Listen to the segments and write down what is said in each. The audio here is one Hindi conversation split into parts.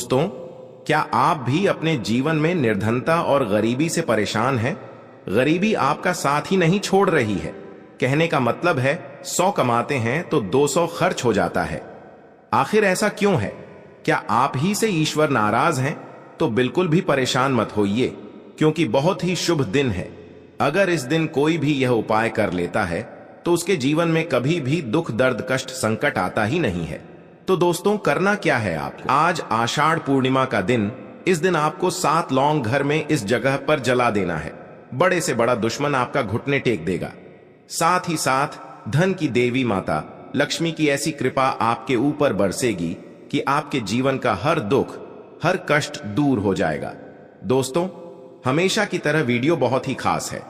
दोस्तों, क्या आप भी अपने जीवन में निर्धनता और गरीबी से परेशान हैं? गरीबी आपका साथ ही नहीं छोड़ रही है। कहने का मतलब है 100 कमाते हैं तो 200 खर्च हो जाता है। आखिर ऐसा क्यों है? क्या आप ही से ईश्वर नाराज हैं? तो बिल्कुल भी परेशान मत होइए, क्योंकि बहुत ही शुभ दिन है। अगर इस दिन कोई भी यह उपाय कर लेता है तो उसके जीवन में कभी भी दुख, दर्द, कष्ट, संकट आता ही नहीं है। तो दोस्तों, करना क्या है आपको? आज आषाढ़ पूर्णिमा का दिन। इस दिन आपको 7 लौंग घर में इस जगह पर जला देना है। बड़े से बड़ा दुश्मन आपका घुटने टेक देगा। साथ ही साथ धन की देवी माता लक्ष्मी की ऐसी कृपा आपके ऊपर बरसेगी कि आपके जीवन का हर दुख, हर कष्ट दूर हो जाएगा। दोस्तों, हमेशा की तरह वीडियो बहुत ही खास है।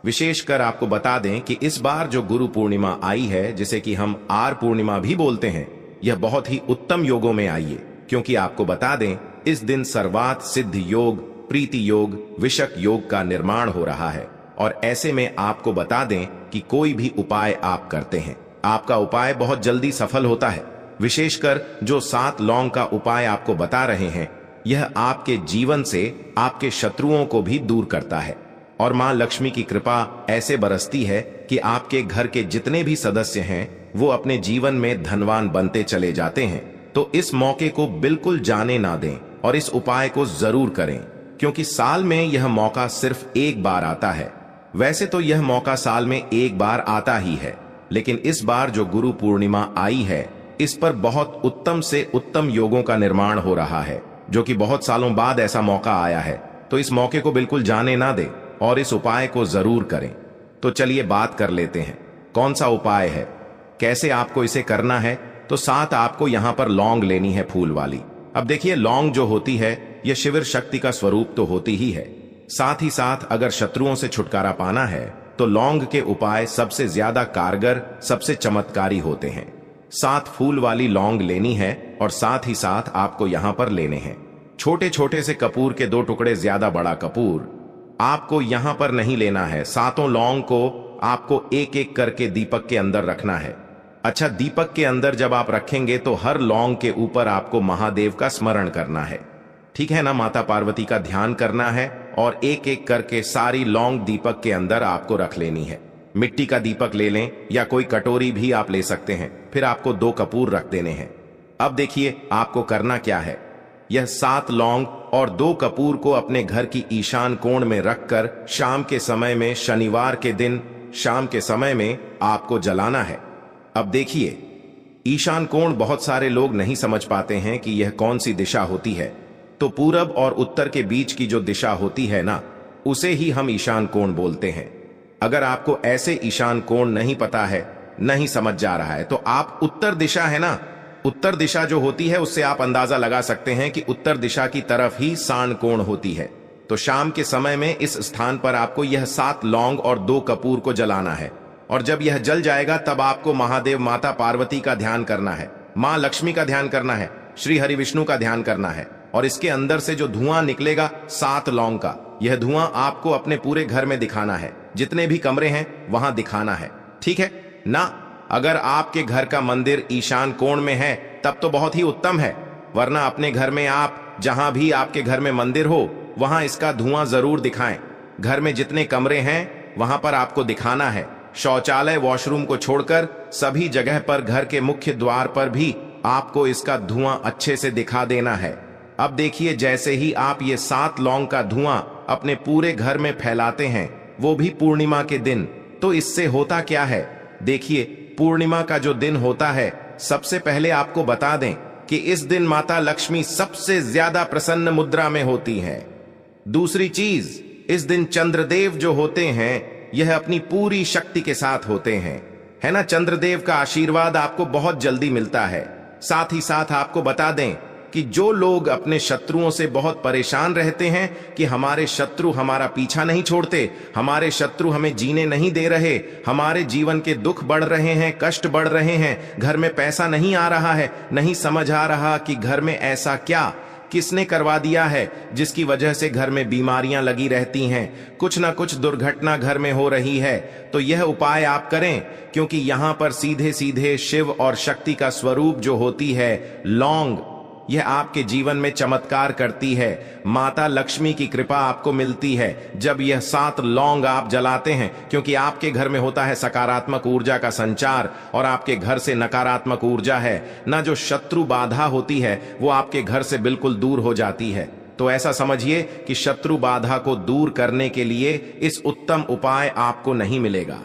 विशेषकर आपको बता दें कि इस बार जो गुरु पूर्णिमा आई है, जिसे कि हम आर पूर्णिमा भी बोलते हैं, यह बहुत ही उत्तम योगों में आई है। क्योंकि आपको बता दें, इस दिन सर्वात सिद्ध योग, प्रीति योग, विषक योग का निर्माण हो रहा है। और ऐसे में आपको बता दें कि कोई भी उपाय आप करते हैं, आपका उपाय बहुत जल्दी सफल होता है। विशेषकर जो 7 लौंग का उपाय आपको बता रहे हैं, यह आपके जीवन से आपके शत्रुओं को भी दूर करता है। और मां लक्ष्मी की कृपा ऐसे बरसती है कि आपके घर के जितने भी सदस्य हैं वो अपने जीवन में धनवान बनते चले जाते हैं। तो इस मौके को बिल्कुल जाने ना दें और इस उपाय को जरूर करें, क्योंकि साल में यह मौका सिर्फ एक बार आता है। वैसे तो यह मौका साल में एक बार आता ही है, लेकिन इस बार जो गुरु पूर्णिमा आई है, इस पर बहुत उत्तम से उत्तम योगों का निर्माण हो रहा है, जो कि बहुत सालों बाद ऐसा मौका आया है। तो इस मौके को बिल्कुल जाने ना दें और इस उपाय को जरूर करें। तो चलिए बात कर लेते हैं, कौन सा उपाय है, कैसे आपको इसे करना है। तो 7 आपको यहां पर लौंग लेनी है, फूल वाली। अब देखिए, लौंग जो होती है यह शिविर शक्ति का स्वरूप तो होती ही है। साथ ही साथ अगर शत्रुओं से छुटकारा पाना है तो लौंग के उपाय सबसे ज्यादा कारगर, सबसे चमत्कारी होते हैं। 7 फूल वाली लौंग लेनी है और साथ ही साथ आपको यहां पर लेने हैं छोटे छोटे से कपूर के 2 टुकड़े। ज्यादा बड़ा कपूर आपको यहां पर नहीं लेना है। 7 लौंग को आपको एक एक करके दीपक के अंदर रखना है। अच्छा, दीपक के अंदर जब आप रखेंगे तो हर लौंग के ऊपर आपको महादेव का स्मरण करना है, ठीक है ना? माता पार्वती का ध्यान करना है और एक एक करके सारी लौंग दीपक के अंदर आपको रख लेनी है। मिट्टी का दीपक ले लें या कोई कटोरी भी आप ले सकते हैं। फिर आपको 2 कपूर रख देने हैं। अब देखिए, आपको करना क्या है। यह 7 लौंग और 2 कपूर को अपने घर की ईशान कोण में रखकर शाम के समय में, शनिवार के दिन शाम के समय में आपको जलाना है। अब देखिए, ईशान कोण बहुत सारे लोग नहीं समझ पाते हैं कि यह कौन सी दिशा होती है। तो पूरब और उत्तर के बीच की जो दिशा होती है ना, उसे ही हम ईशान कोण बोलते हैं। अगर आपको ऐसे ईशान कोण नहीं पता है, नहीं समझ जा रहा है, तो आप उत्तर दिशा है ना, उत्तर दिशा जो होती है उससे आप अंदाजा लगा सकते हैं कि उत्तर दिशा की तरफ ही सान कोण होती है। तो शाम के समय में इस स्थान पर आपको यह 7 लौंग और 2 कपूर को जलाना है। और जब यह जल जाएगा तब आपको महादेव, माता पार्वती का ध्यान करना है, मां लक्ष्मी का ध्यान करना है, श्री हरि विष्णु का ध्यान करना है। और इसके अंदर से जो धुआं निकलेगा 7 लौंग का, यह धुआं आपको अपने पूरे घर में दिखाना है, जितने भी कमरे हैं वहां दिखाना है, ठीक है ना? अगर आपके घर का मंदिर ईशान कोण में है तब तो बहुत ही उत्तम है, वरना अपने घर में आप जहां भी आपके घर में मंदिर हो वहां इसका धुआं जरूर दिखाएं। घर में जितने कमरे हैं वहां पर आपको दिखाना है। शौचालय, वॉशरूम को छोड़कर सभी जगह पर, घर के मुख्य द्वार पर भी आपको इसका धुआं अच्छे से दिखा देना है। अब देखिए, जैसे ही आप ये 7 लौंग का धुआं अपने पूरे घर में फैलाते हैं, वो भी पूर्णिमा के दिन, तो इससे होता क्या है? देखिए, पूर्णिमा का जो दिन होता है, सबसे पहले आपको बता दें कि इस दिन माता लक्ष्मी सबसे ज्यादा प्रसन्न मुद्रा में होती हैं। दूसरी चीज, इस दिन चंद्रदेव जो होते हैं यह अपनी पूरी शक्ति के साथ होते हैं, है ना? चंद्रदेव का आशीर्वाद आपको बहुत जल्दी मिलता है। साथ ही साथ आपको बता दें कि जो लोग अपने शत्रुओं से बहुत परेशान रहते हैं कि हमारे शत्रु हमारा पीछा नहीं छोड़ते, हमारे शत्रु हमें जीने नहीं दे रहे, हमारे जीवन के दुख बढ़ रहे हैं, कष्ट बढ़ रहे हैं, घर में पैसा नहीं आ रहा है, नहीं समझ आ रहा कि घर में ऐसा क्या, किसने करवा दिया है जिसकी वजह से घर में बीमारियां लगी रहती हैं, कुछ ना कुछ दुर्घटना घर में हो रही है, तो यह उपाय आप करें। क्योंकि यहां पर सीधे सीधे शिव और शक्ति का स्वरूप जो होती है लौंग, यह आपके जीवन में चमत्कार करती है। माता लक्ष्मी की कृपा आपको मिलती है जब यह 7 लौंग आप जलाते हैं, क्योंकि आपके घर में होता है सकारात्मक ऊर्जा का संचार और आपके घर से नकारात्मक ऊर्जा है ना, जो शत्रु बाधा होती है वो आपके घर से बिल्कुल दूर हो जाती है। तो ऐसा समझिए कि शत्रु बाधा को दूर करने के लिए इस उत्तम उपाय आपको नहीं मिलेगा।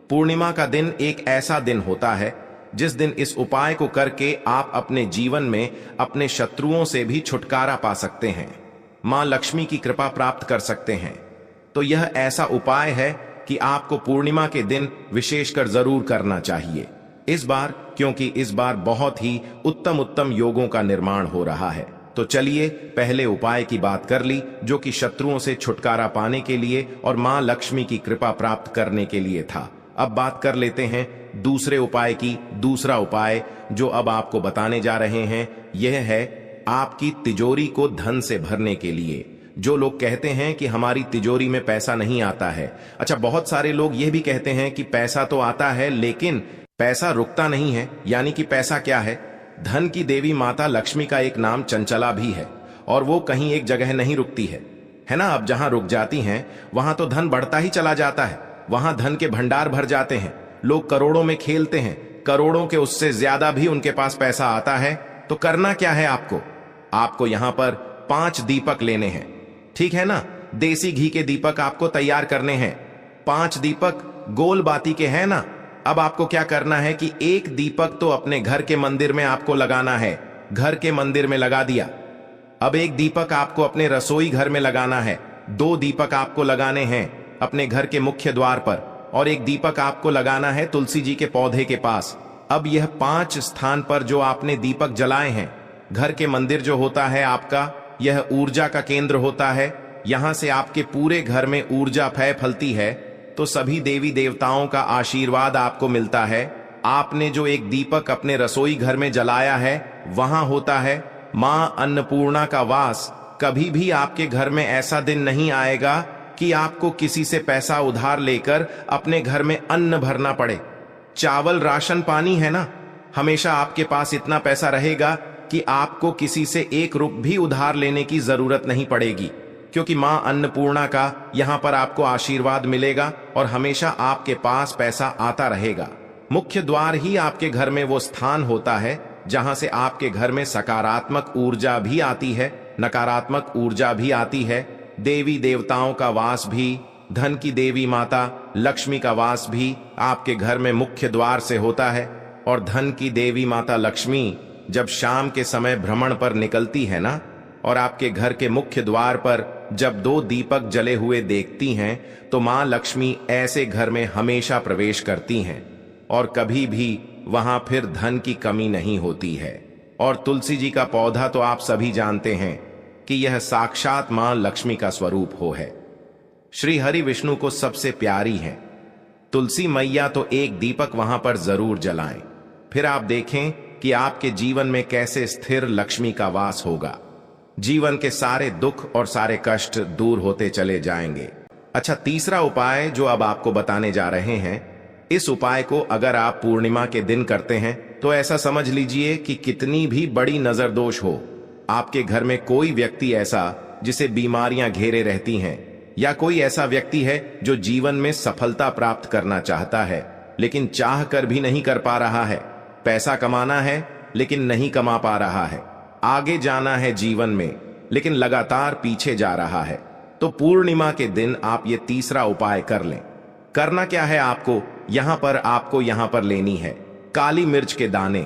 पूर्णिमा का दिन एक ऐसा दिन होता है जिस दिन इस उपाय को करके आप अपने जीवन में अपने शत्रुओं से भी छुटकारा पा सकते हैं, मां लक्ष्मी की कृपा प्राप्त कर सकते हैं। तो यह ऐसा उपाय है कि आपको पूर्णिमा के दिन विशेषकर जरूर करना चाहिए इस बार, क्योंकि इस बार बहुत ही उत्तम उत्तम योगों का निर्माण हो रहा है। तो चलिए पहले उपाय की बात कर ली, जो कि शत्रुओं से छुटकारा पाने के लिए और मां लक्ष्मी की कृपा प्राप्त करने के लिए था। अब बात कर लेते हैं दूसरे उपाय की। दूसरा उपाय जो अब आपको बताने जा रहे हैं यह है आपकी तिजोरी को धन से भरने के लिए। जो लोग कहते हैं कि हमारी तिजोरी में पैसा नहीं आता है, अच्छा, बहुत सारे लोग यह भी कहते हैं कि पैसा तो आता है लेकिन पैसा रुकता नहीं है। यानी कि पैसा क्या है? धन की देवी माता लक्ष्मी का एक नाम चंचला भी है और वो कहीं एक जगह नहीं रुकती है ना। अब जहां रुक जाती हैं वहां तो धन बढ़ता ही चला जाता है, वहां धन के भंडार भर जाते हैं, लोग करोड़ों में खेलते हैं, करोड़ों के उससे ज्यादा भी उनके पास पैसा आता है। तो करना क्या है आपको यहां पर 5 दीपक लेने हैं, ठीक है ना। देसी घी के दीपक आपको तैयार करने हैं। 5 दीपक गोल बाती के हैं ना। अब आपको क्या करना है कि एक दीपक तो अपने घर के मंदिर में आपको लगाना है, घर के मंदिर में लगा दिया। अब एक दीपक आपको अपने रसोई घर में लगाना है, 2 दीपक आपको लगाने हैं अपने घर के मुख्य द्वार पर और एक दीपक आपको लगाना है तुलसी जी के पौधे के पास। अब यह 5 स्थान पर जो आपने दीपक जलाए हैं, घर के मंदिर जो होता है आपका, यह ऊर्जा का केंद्र होता है। यहां से आपके पूरे घर में ऊर्जा फैलती है, तो सभी देवी देवताओं का आशीर्वाद आपको मिलता है। आपने जो एक दीपक अपने रसोई घर में जलाया है वहां होता है मां अन्नपूर्णा का वास। कभी भी आपके घर में ऐसा दिन नहीं आएगा कि आपको किसी से पैसा उधार लेकर अपने घर में अन्न भरना पड़े। चावल राशन पानी है ना, हमेशा आपके पास इतना पैसा रहेगा कि आपको किसी से 1 रुपया भी उधार लेने की जरूरत नहीं पड़ेगी, क्योंकि मां अन्नपूर्णा का यहां पर आपको आशीर्वाद मिलेगा और हमेशा आपके पास पैसा आता रहेगा। मुख्य द्वार ही आपके घर में वो स्थान होता है जहां से आपके घर में सकारात्मक ऊर्जा भी आती है, नकारात्मक ऊर्जा भी आती है। देवी देवताओं का वास भी, धन की देवी माता लक्ष्मी का वास भी आपके घर में मुख्य द्वार से होता है। और धन की देवी माता लक्ष्मी जब शाम के समय भ्रमण पर निकलती है ना, और आपके घर के मुख्य द्वार पर जब 2 दीपक जले हुए देखती हैं, तो मां लक्ष्मी ऐसे घर में हमेशा प्रवेश करती हैं और कभी भी वहां फिर धन की कमी नहीं होती है। और तुलसी जी का पौधा तो आप सभी जानते हैं कि यह साक्षात मां लक्ष्मी का स्वरूप है। श्री हरि विष्णु को सबसे प्यारी है तुलसी मैया, तो एक दीपक वहां पर जरूर जलाएं। फिर आप देखें कि आपके जीवन में कैसे स्थिर लक्ष्मी का वास होगा। जीवन के सारे दुख और सारे कष्ट दूर होते चले जाएंगे। अच्छा, तीसरा उपाय जो अब आपको बताने जा रहे हैं, इस उपाय को अगर आप पूर्णिमा के दिन करते हैं तो ऐसा समझ लीजिए कि कितनी भी बड़ी नजर दोष हो, आपके घर में कोई व्यक्ति ऐसा जिसे बीमारियां घेरे रहती हैं, या कोई ऐसा व्यक्ति है जो जीवन में सफलता प्राप्त करना चाहता है लेकिन चाह कर भी नहीं कर पा रहा है, पैसा कमाना है लेकिन नहीं कमा पा रहा है, आगे जाना है जीवन में लेकिन लगातार पीछे जा रहा है, तो पूर्णिमा के दिन आप ये तीसरा उपाय कर लें। करना क्या है आपको यहां पर लेनी है काली मिर्च के दाने।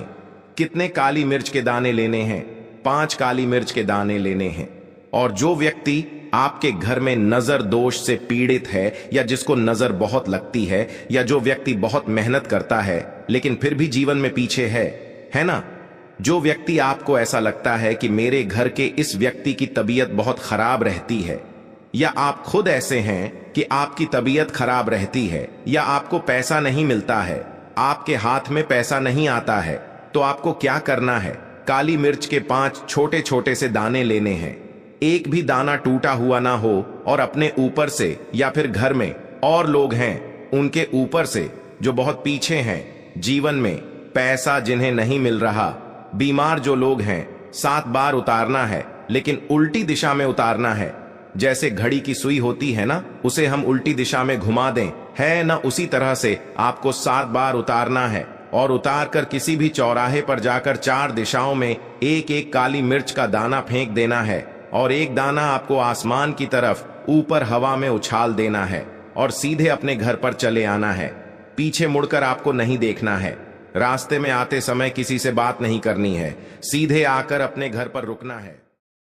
कितने काली मिर्च के दाने लेने हैं? 5 काली मिर्च के दाने लेने हैं। और जो व्यक्ति आपके घर में नजर दोष से पीड़ित है, या जिसको नजर बहुत लगती है, या जो व्यक्ति बहुत मेहनत करता है लेकिन फिर भी जीवन में पीछे है ना, जो व्यक्ति आपको ऐसा लगता है कि मेरे घर के इस व्यक्ति की तबीयत बहुत खराब रहती है, या आप खुद ऐसे हैं कि आपकी तबीयत खराब रहती है, या आपको पैसा नहीं मिलता है, आपके हाथ में पैसा नहीं आता है, तो आपको क्या करना है? काली मिर्च के 5 छोटे छोटे से दाने लेने हैं। एक भी दाना टूटा हुआ ना हो, और अपने ऊपर से या फिर घर में और लोग हैं उनके ऊपर से जो बहुत पीछे हैं जीवन में, पैसा जिन्हें नहीं मिल रहा, बीमार जो लोग हैं, 7 बार उतारना है, लेकिन उल्टी दिशा में उतारना है। जैसे घड़ी की सुई होती है ना, उसे हम उल्टी दिशा में घुमा दें, है ना, उसी तरह से आपको 7 बार उतारना है और उतार कर किसी भी चौराहे पर जाकर 4 दिशाओं में एक एक काली मिर्च का दाना फेंक देना है और एक दाना आपको आसमान की तरफ ऊपर हवा में उछाल देना है और सीधे अपने घर पर चले आना है। पीछे मुड़कर आपको नहीं देखना है। रास्ते में आते समय किसी से बात नहीं करनी है, सीधे आकर अपने घर पर रुकना है।